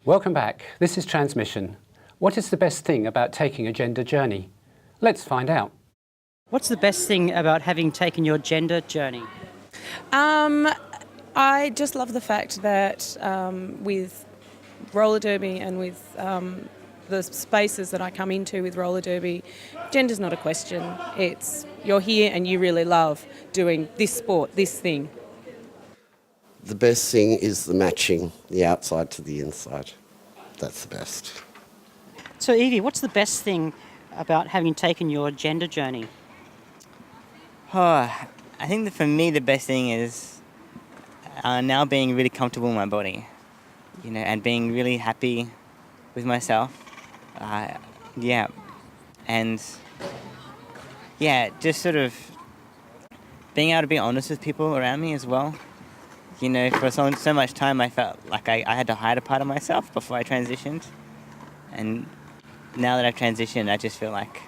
Welcome back. This is Transmission. What is the best thing about taking a gender journey? Let's find out. What's the best thing about having taken your gender journey? I just love the fact that with roller derby and with the spaces that I come into with roller derby, gender's not a question. It's you're here and you really love doing this sport, this thing. The best thing is the matching, the outside to the inside. That's the best. So Evie, what's the best thing about having taken your gender journey? I think that for me the best thing is now being really comfortable in my body, and being really happy with myself. Just sort of being able to be honest with people around me as well. For so much time I felt like I had to hide a part of myself before I transitioned. And now that I've transitioned, I just feel like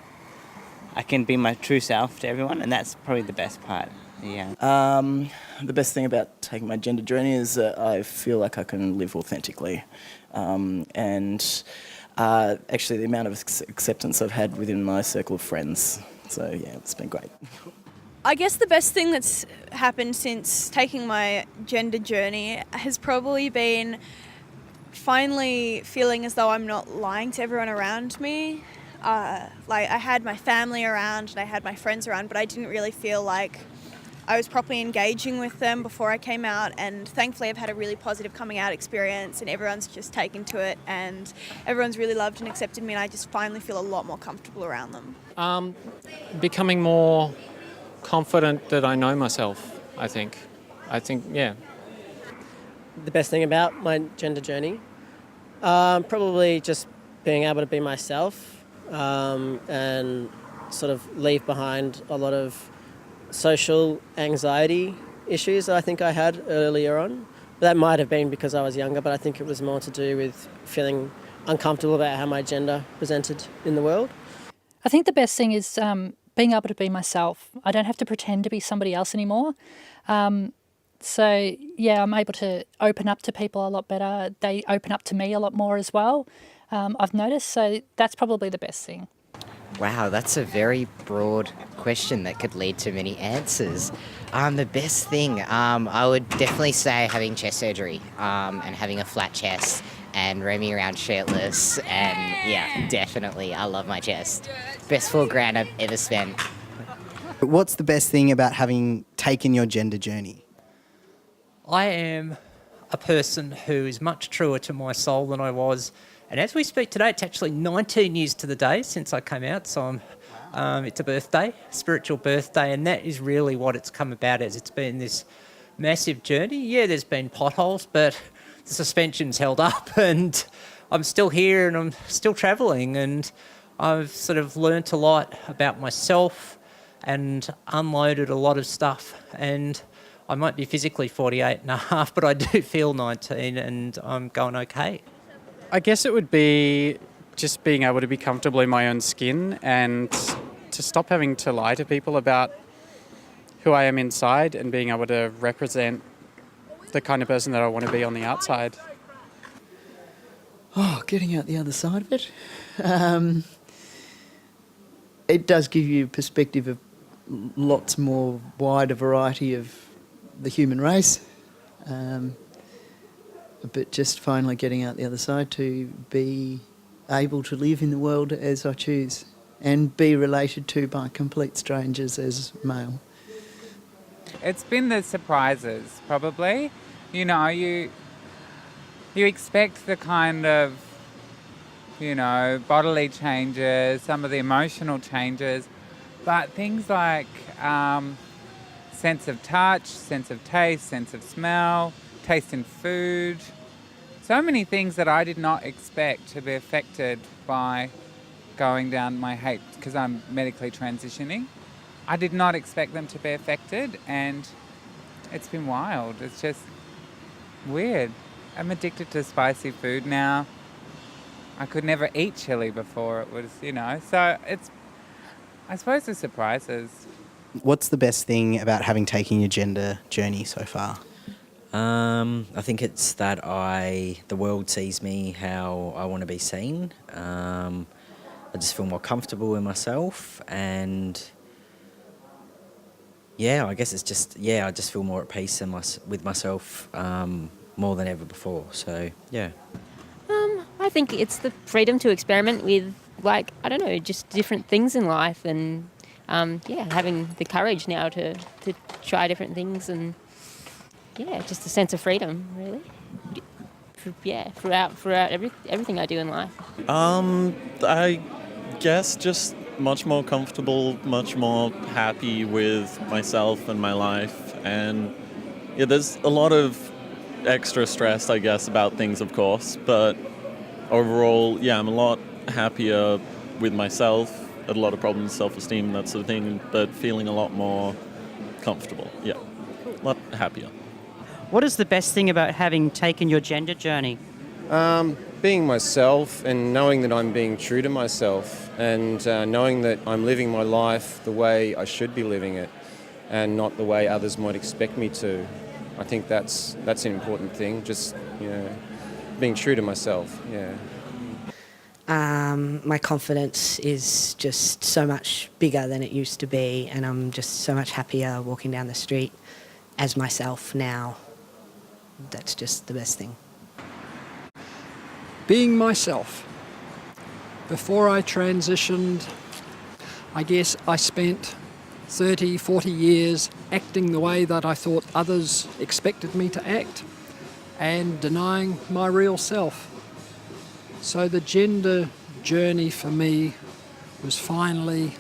I can be my true self to everyone, and that's probably the best part, yeah. The best thing about taking my gender journey is that I feel like I can live authentically. Actually the amount of acceptance I've had within my circle of friends. So, yeah, it's been great. I guess the best thing that's happened since taking my gender journey has probably been finally feeling as though I'm not lying to everyone around me. I had my family around and I had my friends around, but I didn't really feel like I was properly engaging with them before I came out, and thankfully I've had a really positive coming out experience and everyone's just taken to it and everyone's really loved and accepted me, and I just finally feel a lot more comfortable around them. Becoming more confident that I know myself, I think, yeah. The best thing about my gender journey? Probably just being able to be myself and sort of leave behind a lot of social anxiety issues that I think I had earlier on. That might have been because I was younger, but I think it was more to do with feeling uncomfortable about how my gender presented in the world. I think the best thing is being able to be myself. I don't have to pretend to be somebody else anymore. So, yeah, I'm able to open up to people a lot better. They open up to me a lot more as well, I've noticed. So that's probably the best thing. Wow, that's a very broad question that could lead to many answers. The best thing, I would definitely say having chest surgery and having a flat chest and roaming around shirtless, and yeah, definitely, I love my chest. Best $4,000 I've ever spent. What's the best thing about having taken your gender journey? I am a person who is much truer to my soul than I was, and as we speak today, it's actually 19 years to the day since I came out, so it's a birthday, spiritual birthday, and that is really what it's come about as. It's been this massive journey. Yeah, there's been potholes, but the suspension's held up and I'm still here and I'm still travelling, and I've sort of learnt a lot about myself and unloaded a lot of stuff, and I might be physically 48 and a half, but I do feel 19 and I'm going okay. I guess it would be just being able to be comfortable in my own skin and to stop having to lie to people about who I am inside, and being able to represent the kind of person that I want to be on the outside. Getting out the other side of it. It does give you perspective of lots more wider variety of the human race. But just finally getting out the other side to be able to live in the world as I choose and be related to by complete strangers as male. It's been the surprises, probably. You know, you expect the kind of, bodily changes, some of the emotional changes, but things like sense of touch, sense of taste, sense of smell, taste in food, so many things that I did not expect to be affected by going down my hate, because I'm medically transitioning. I did not expect them to be affected, and it's been wild. It's just weird. I'm addicted to spicy food now. I could never eat chili before. It was, so it's, I suppose, the surprises. What's the best thing about having taken your gender journey so far? I think it's that the world sees me how I want to be seen. I just feel more comfortable in myself, and yeah, I guess it's just I just feel more at peace with myself more than ever before. So yeah. I think it's the freedom to experiment with, like, I don't know, just different things in life, and having the courage now to try different things, and just a sense of freedom, really. Throughout everything I do in life. I guess just much more comfortable, much more happy with myself and my life, and there's a lot of extra stress, I guess, about things, of course, but overall, I'm a lot happier with myself. Had a lot of problems, self-esteem, that sort of thing, but feeling a lot more comfortable. Yeah, a lot happier. What is the best thing about having taken your gender journey? Being myself and knowing that I'm being true to myself, and knowing that I'm living my life the way I should be living it and not the way others might expect me to. I think that's an important thing, just being true to myself. My confidence is just so much bigger than it used to be, and I'm just so much happier walking down the street as myself now. That's just the best thing. Being myself. Before I transitioned, I guess I spent 30, 40 years acting the way that I thought others expected me to act and denying my real self. So the gender journey for me was finally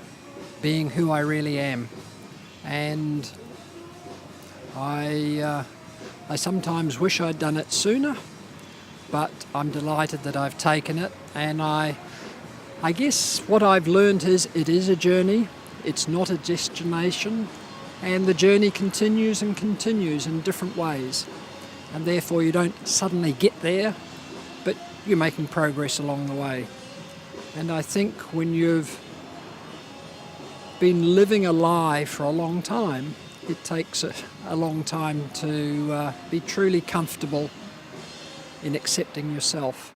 being who I really am. And I sometimes wish I'd done it sooner, but I'm delighted that I've taken it. And I guess what I've learned is it is a journey, it's not a destination, and the journey continues and continues in different ways. And therefore you don't suddenly get there, but you're making progress along the way. And I think when you've been living a lie for a long time, it takes a long time to be truly comfortable in accepting yourself.